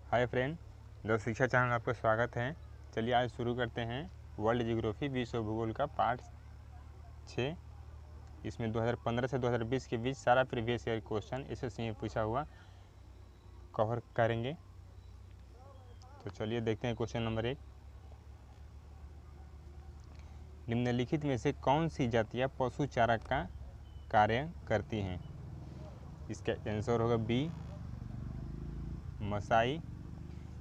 Hi friend, the शिक्षा channel आपका स्वागत है। चलिए आज शुरू करते हैं वर्ल्ड ज्योग्राफी विश्व भूगोल का पार्ट 6। इसमें 2015 से 2020 के बीच सारा प्रीवियस ईयर क्वेश्चन एसएससी में पूछा हुआ कवर करेंगे। तो चलिए देखते हैं क्वेश्चन नंबर 1। निम्नलिखित में से कौन सी जातियाँ पशु चारा का कार्य करती हैं? इसका आंसर होगा बी, मसाई।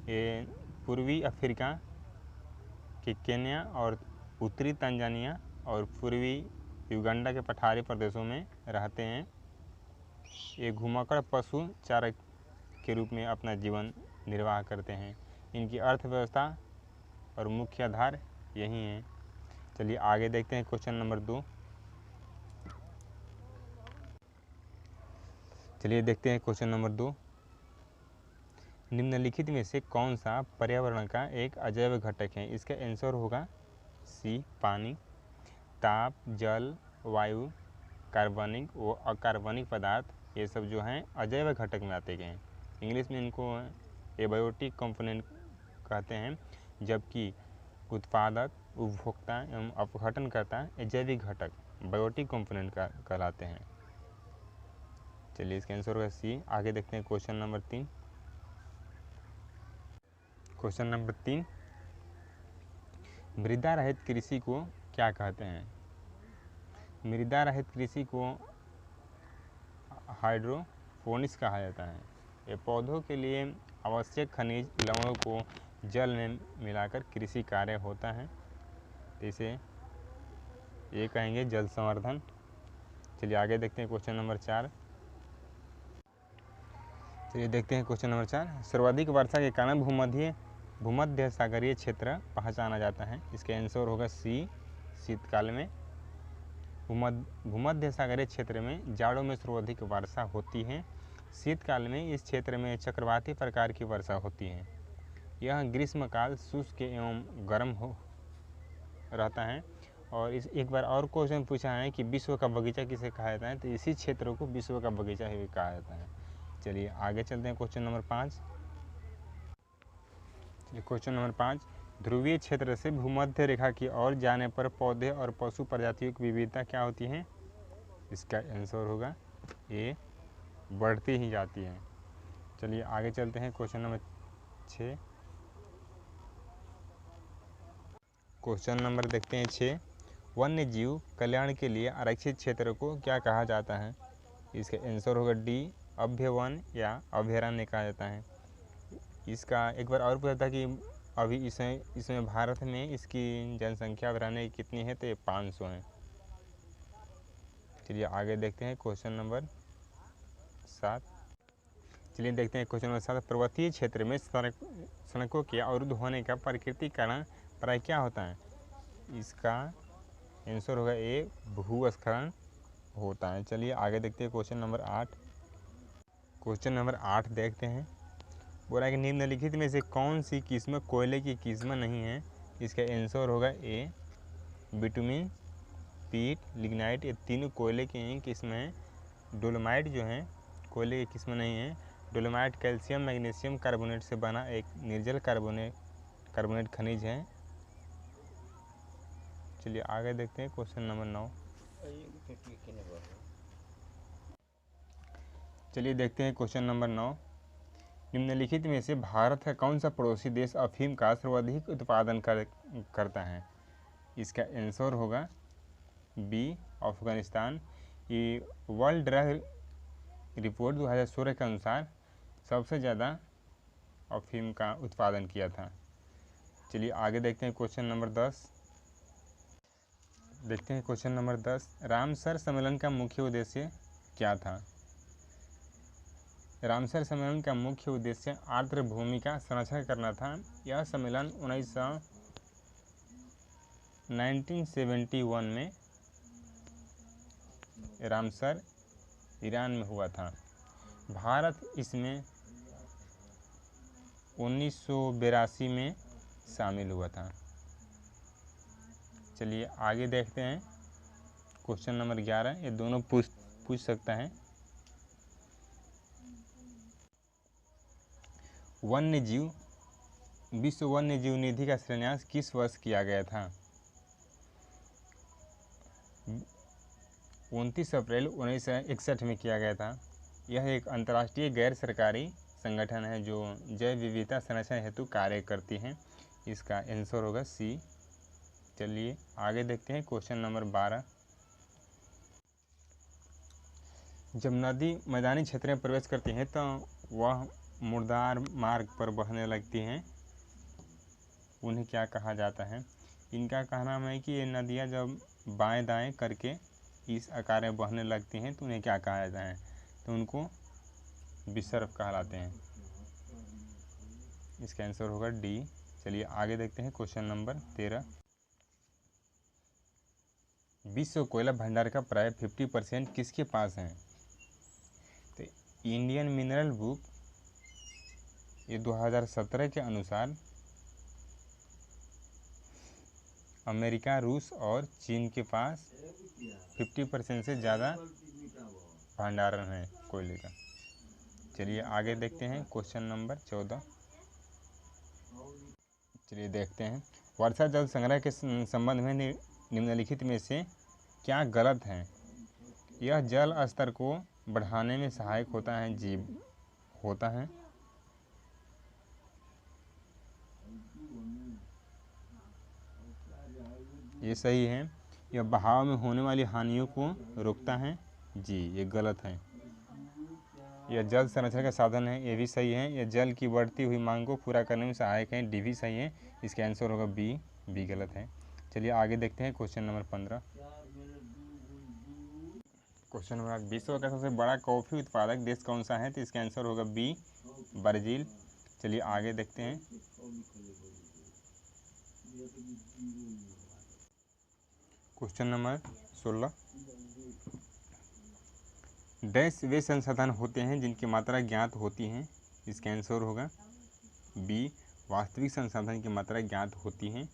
ये पूर्वी अफ्रीका के केन्या और उत्तरी तंजानिया और पूर्वी युगांडा के पठारी प्रदेशों में रहते हैं। ये घुमाकर पशु चारा के रूप में अपना जीवन निर्वाह करते हैं। इनकी अर्थव्यवस्था और मुख्य आधार यही है। चलिए आगे देखते हैं क्वेश्चन नंबर 2। चलिए देखते हैं क्वेश्चन नंबर 2। निम्नलिखित में से कौन सा पर्यावरण का एक अजैव घटक है? इसका आंसर होगा सी, पानी। ताप, जल, वायु, कार्बनिक व अकार्बनिक पदार्थ, ये सब जो हैं अजैव घटक में आते गए हैं। इंग्लिश में इनको एबायोटिक कंपोनेंट कहते हैं, जबकि उत्पादक, उपभोक्ता एवं अपघटनकर्ता जैविक घटक बायोटिक कंपोनेंट का कहलाते हैं। चलिए इसका आंसर होगा सी। आगे देखते हैं क्वेश्चन नंबर 3। क्वेश्चन नंबर 3, मृदा रहित कृषि को क्या कहते हैं? मृदा रहित कृषि को हाइड्रोपोनिक्स कहा जाता है। ये पौधों के लिए आवश्यक खनिज लवणों को जल में मिलाकर कृषि कार्य होता है, तो इसे ये कहेंगे जल संवर्धन। चलिए आगे देखते हैं क्वेश्चन नंबर 4। चलिए देखते हैं क्वेश्चन नंबर 4। सर्वाधिक वर्षा के कारण भूमध्य सागरीय क्षेत्र पहचाना जाता है। इसके आंसर होगा सी, शीतकाल में। भूमध्य सागरीय क्षेत्र में जाड़ों में सर्वाधिक वर्षा होती है। शीतकाल में इस क्षेत्र में चक्रवाती प्रकार की वर्षा होती है। यह ग्रीष्मकाल शुष्क एवं गर्म हो रहता है। और इस एक बार और क्वेश्चन पूछा है कि विश्व का बगीचा किसे कहा जाता है, तो इसी क्षेत्र को विश्व का बगीचा ही कहा जाता है। चलिए आगे चलते हैं क्वेश्चन नंबर 5। क्वेश्चन नंबर 5, ध्रुवीय क्षेत्र से भूमध्य रेखा की ओर जाने पर पौधे और पशु प्रजातियों की विविधता क्या होती है? इसका आंसर होगा ए, बढ़ती ही जाती है। चलिए आगे चलते हैं क्वेश्चन नंबर 6। क्वेश्चन नंबर देखते हैं 6, वन्य जीव कल्याण के लिए आरक्षित क्षेत्र को क्या कहा जाता है? इसका आंसर होगा डी, अभ्यवन या अभयारण्य कहा जाता है। इसका एक बार और पूछा था कि अभी इसमें भारत में इसकी जनसंख्या अभयारण्य कितनी है, तो ये 500 है। चलिए आगे देखते हैं क्वेश्चन नंबर 7। चलिए देखते हैं क्वेश्चन नंबर 7, पर्वतीय क्षेत्र में सड़कों के अवरुद्ध होने का प्राकृतिक कारण प्राय क्या होता है? इसका आंसर होगा ए, भूस्खलन होता है। चलिए आगे देखते हैं क्वेश्चन नंबर 8। क्वेश्चन नंबर 8 देखते हैं। बोला कि निम्नलिखित में से कौन सी किस्म कोयले की किस्म नहीं है? इसका आंसर होगा ए, बिटुमिन, पीट, लिग्नाइट, ये तीनों कोयले की ही किस्म हैं। डोलोमाइट जो है कोयले की किस्म नहीं है। डोलोमाइट कैल्शियम मैग्नीशियम कार्बोनेट से बना एक निर्जल कार्बोनेट खनिज है। चलिए आगे देखते हैं क्वेश्चन नंबर 9। चलिए देखते हैं क्वेश्चन नंबर 9। निम्नलिखित में से भारत का कौन सा पड़ोसी देश अफीम का सर्वाधिक उत्पादन करता है? इसका आंसर होगा बी, अफगानिस्तान। ये वर्ल्ड ड्रग रिपोर्ट 2016 के अनुसार सबसे ज़्यादा अफीम का उत्पादन किया था। चलिए आगे देखते हैं क्वेश्चन नंबर 10। देखते हैं क्वेश्चन नंबर 10, रामसर सम्मेलन का मुख्य उद्देश्य क्या था? रामसर सम्मेलन का मुख्य उद्देश्य आर्द्र भूमि का संरक्षण करना था। यह सम्मेलन 1971 में रामसर ईरान में हुआ था। भारत इसमें 1982 में शामिल हुआ था। चलिए आगे देखते हैं क्वेश्चन नंबर 11। ये दोनों पूछ सकता है। वन्यजीव विश्व वन्य जीव निधि का शिलान्यास किस वर्ष किया गया था? 29 अप्रैल 1961 में किया गया था। यह एक अंतर्राष्ट्रीय गैर सरकारी संगठन है जो जैव विविधता संरक्षण हेतु कार्य करती हैं। इसका आंसर होगा सी। चलिए आगे देखते हैं क्वेश्चन नंबर 12। जब नदी मैदानी क्षेत्र में प्रवेश करती है तो वह मुर्दार मार्ग पर बहने लगती हैं, उन्हें क्या कहा जाता है? इनका कहना है कि ये नदियाँ जब बाएं दाएं करके इस आकार में बहने लगती हैं तो उन्हें क्या कहा जाता है? तो उनको विसर्प कहलाते हैं। इसका आंसर होगा डी। चलिए आगे देखते हैं क्वेश्चन नंबर 13। विश्व कोयला भंडार का प्राय 50% किसके पास है? तो इंडियन मिनरल बुक ये 2017 के अनुसार अमेरिका, रूस और चीन के पास 50% से ज़्यादा भंडारण है कोयले का। चलिए आगे देखते हैं क्वेश्चन नंबर 14। चलिए देखते हैं वर्षा जल संग्रह के संबंध में निम्नलिखित में से क्या गलत है? यह जल स्तर को बढ़ाने में सहायक होता है। जीव होता है। ये सही है। यह बहाव में होने वाली हानियों को रोकता है। जी ये गलत है। यह जल संरक्षण का साधन है। ये भी सही है। यह जल की बढ़ती हुई मांग को पूरा करने में सहायक है। डी भी सही है। इसका आंसर होगा बी। बी गलत है। चलिए आगे देखते हैं क्वेश्चन नंबर 15। Question number 8। विश्व का सबसे बड़ा कॉफ़ी उत्पादक देश कौन सा है? तो इसका आंसर होगा बी ब्राज़ील। चलिए आगे देखते हैं। Question number 16। डैश वे संसाधन होते हैं जिनकी मात्रा ज्ञात होती है। इसका आंसर होगा बी वास्तविक संसाधन की मात्रा ज्ञात होती है।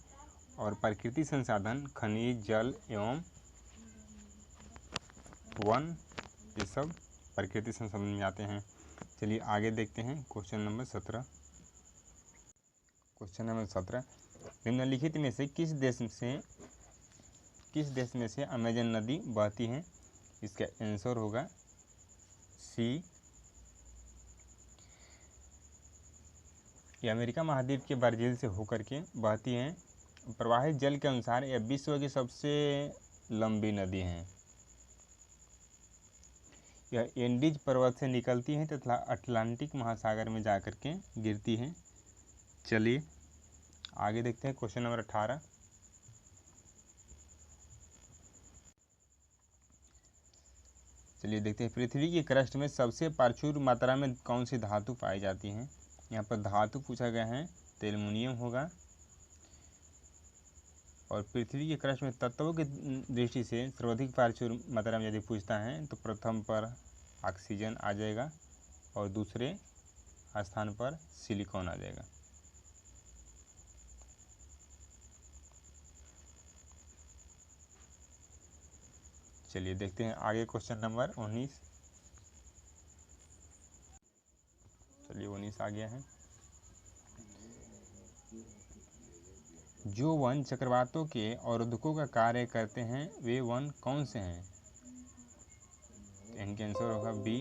और प्राकृतिक संसाधन खनिज, जल एवं वन ये सब प्राकृतिक संसाधन में आते हैं। चलिए आगे देखते हैं क्वेश्चन नंबर 17। Question number 17। निम्नलिखित में से किस देश में से अमेजन नदी बहती है? इसका आंसर होगा सी। ये अमेरिका महाद्वीप के ब्राज़ील से होकर के बहती हैं। प्रवाहित जल के अनुसार यह विश्व की सबसे लंबी नदी है। यह एंडीज पर्वत से निकलती है तथा अटलांटिक महासागर में जाकर के गिरती है। चलिए आगे देखते हैं क्वेश्चन नंबर 18। चलिए देखते हैं पृथ्वी की क्रस्ट में सबसे प्रचुर मात्रा में कौन सी धातु पाई जाती है? यहाँ पर धातु पूछा गया है तो एल्युमिनियम होगा। और पृथ्वी की क्रस्ट में तत्वों की दृष्टि से सर्वाधिक प्रचुर मात्रा में यदि पूछता है तो प्रथम पर ऑक्सीजन आ जाएगा और दूसरे स्थान पर सिलिकॉन आ जाएगा। चलिए देखते हैं आगे क्वेश्चन नंबर 19। चलिए 19 आ गया है। जो वन चक्रवातों के अवरोधकों का कार्य करते हैं वे वन कौन से हैं? इनका आंसर होगा बी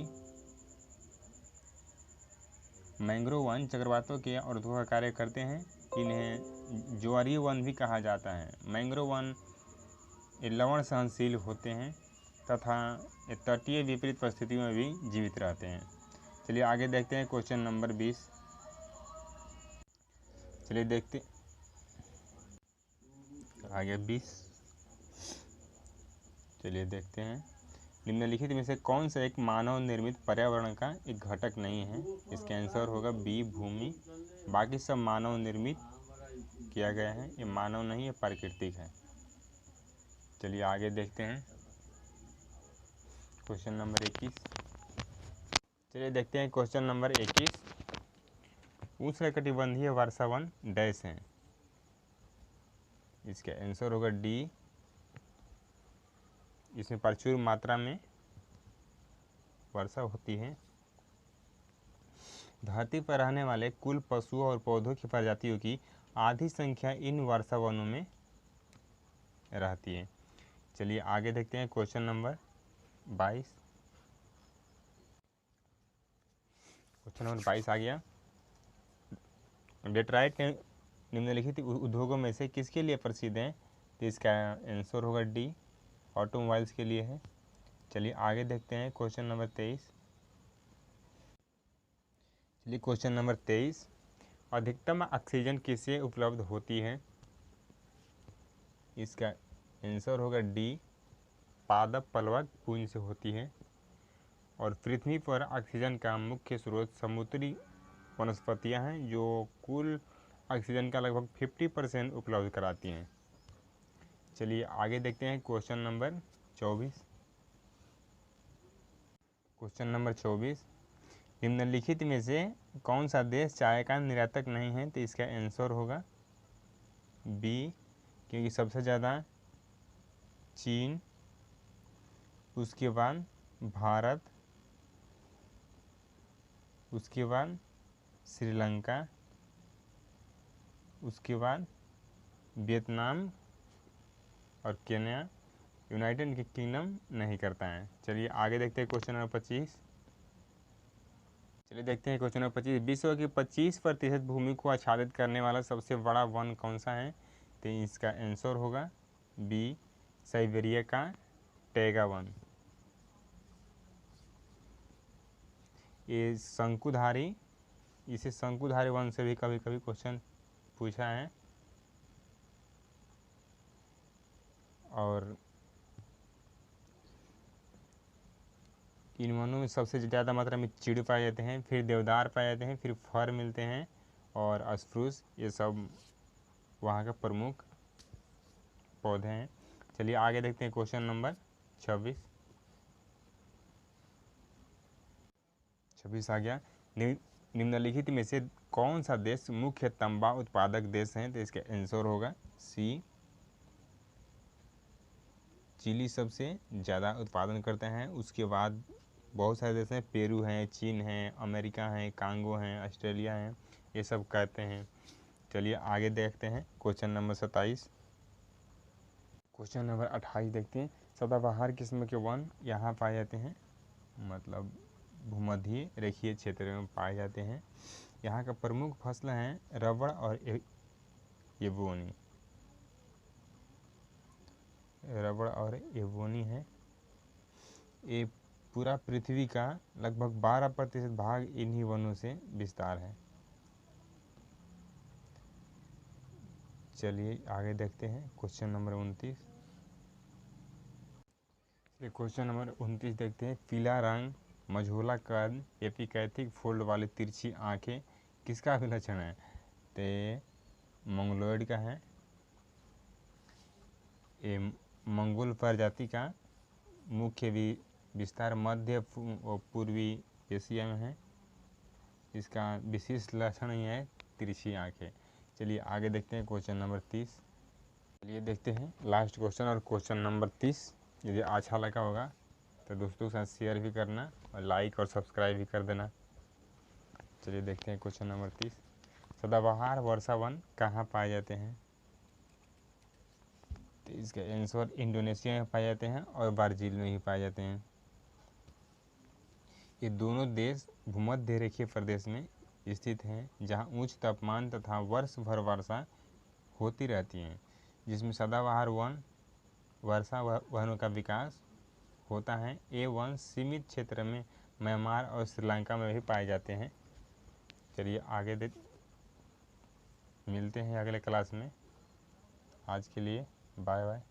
मैंग्रोव वन चक्रवातों के अवरोधकों का कार्य करते हैं। इन्हें ज्वारीय वन भी कहा जाता है। मैंग्रोव वन लवण सहनशील होते हैं तथा तटीय विपरीत परिस्थितियों में भी जीवित रहते हैं। चलिए आगे देखते हैं क्वेश्चन नंबर 20। चलिए देखते आगे 20। चलिए देखते हैं निम्नलिखित में से कौन सा एक मानव निर्मित पर्यावरण का एक घटक नहीं है? इसका आंसर होगा बी भूमि। बाकी सब मानव निर्मित किया गया है। ये मानव नहीं है, प्राकृतिक है। चलिए आगे देखते हैं क्वेश्चन नंबर 21। चलिए देखते हैं क्वेश्चन नंबर 21। उष्णकटिबंधीय वर्षावन डैश हैं। इसका आंसर होगा डी। इसमें प्रचुर मात्रा में वर्षा होती है। धरती पर रहने वाले कुल पशुओं और पौधों की प्रजातियों की आधी संख्या इन वर्षा वनों में रहती है। चलिए आगे देखते हैं क्वेश्चन नंबर 22। क्वेश्चन नंबर 22 आ गया। डेट्राइट निम्नलिखित उद्योगों में से किसके लिए प्रसिद्ध हैं? तो इसका आंसर होगा डी, ऑटोमोबाइल्स के लिए है। चलिए आगे देखते हैं क्वेश्चन नंबर 23। चलिए क्वेश्चन नंबर 23, अधिकतम ऑक्सीजन किससे उपलब्ध होती है? इसका आंसर होगा डी, पादप प्लवक पुंज से होती है। और पृथ्वी पर ऑक्सीजन का मुख्य स्रोत समुद्री वनस्पतियां हैं जो कुल ऑक्सीजन का लगभग 50% उपलब्ध कराती हैं। चलिए आगे देखते हैं क्वेश्चन नंबर 24। क्वेश्चन नंबर 24, निम्नलिखित में से कौन सा देश चाय का निर्यातक नहीं है? तो इसका आंसर होगा बी, क्योंकि सबसे ज़्यादा चीन, उसके बाद भारत, उसके बाद श्रीलंका, उसके बाद वियतनाम और केन्या। यूनाइटेड किंगडम नहीं करता है। चलिए आगे देखते हैं क्वेश्चन नंबर 25। चलिए देखते हैं क्वेश्चन नंबर 25, विश्व की 25% भूमि को आच्छादित करने वाला सबसे बड़ा वन कौन सा है? तो इसका आंसर होगा बी, साइबेरिया का टैगा वन। ये शंकुधारी, इसे शंकुधारी वन से भी कभी कभी क्वेश्चन पूछा है। और इन वनों में सबसे ज़्यादा मात्रा में चीड़ पाए जाते हैं, फिर देवदार पाए जाते हैं, फिर फर मिलते हैं और स्प्रूस, ये सब वहाँ का प्रमुख पौधे हैं। चलिए आगे देखते हैं क्वेश्चन नंबर 26। 26 आ गया। निम्नलिखित में से कौन सा देश मुख्य तंबा उत्पादक देश है? तो इसका आंसर होगा सी, चिली सबसे ज़्यादा उत्पादन करते हैं। उसके बाद बहुत सारे देश हैं, पेरू हैं, चीन हैं, अमेरिका हैं, कांगो हैं, ऑस्ट्रेलिया हैं, ये सब कहते हैं। चलिए आगे देखते हैं क्वेश्चन नंबर 27। क्वेश्चन नंबर 28 देखते हैं, सदाबहार किस्म के वन यहाँ पाए जाते हैं, मतलब भूमध्य रेखीय क्षेत्र में पाए जाते हैं। यहाँ का प्रमुख फसल हैं रबड़ और एबोनी। रबड़ और एबोनी है। ये पूरा पृथ्वी का लगभग 12% भाग इन्हीं वनों से विस्तार है। चलिए आगे देखते हैं क्वेश्चन नंबर 29। क्वेश्चन नंबर 29 देखते हैं, पीला रंग, मझोला कद, एपिकैथिक फोल्ड वाली तिरछी आंखें किसका विलक्षण है? तो मंगोलॉयड का है। ये मंगोल प्रजाति का मुख्य विस्तार मध्य और पूर्वी एशिया में है। इसका विशेष लक्षण ही है तिरछी आंखें। चलिए आगे देखते हैं क्वेश्चन नंबर 30। चलिए देखते हैं लास्ट क्वेश्चन और क्वेश्चन नंबर 30। यदि अच्छा लगा होगा तो दोस्तों के साथ शेयर भी करना और लाइक और सब्सक्राइब भी कर देना। चलिए देखते हैं क्वेश्चन नंबर 30, सदाबहार वर्षा वन कहाँ पाए जाते हैं? तो इसका आंसर इंडोनेशिया में पाए जाते हैं और ब्राज़ील में ही पाए जाते हैं। ये दोनों देश भूमध्य रेखीय प्रदेश में स्थित हैं जहाँ उच्च तापमान तथा वर्ष भर वर्षा होती रहती है, जिसमें सदाबहार वन वर्षा वनों का विकास होता है। ये वन सीमित क्षेत्र में म्यांमार और श्रीलंका में भी पाए जाते हैं। चलिए आगे मिलते हैं अगले क्लास में। आज के लिए बाय बाय।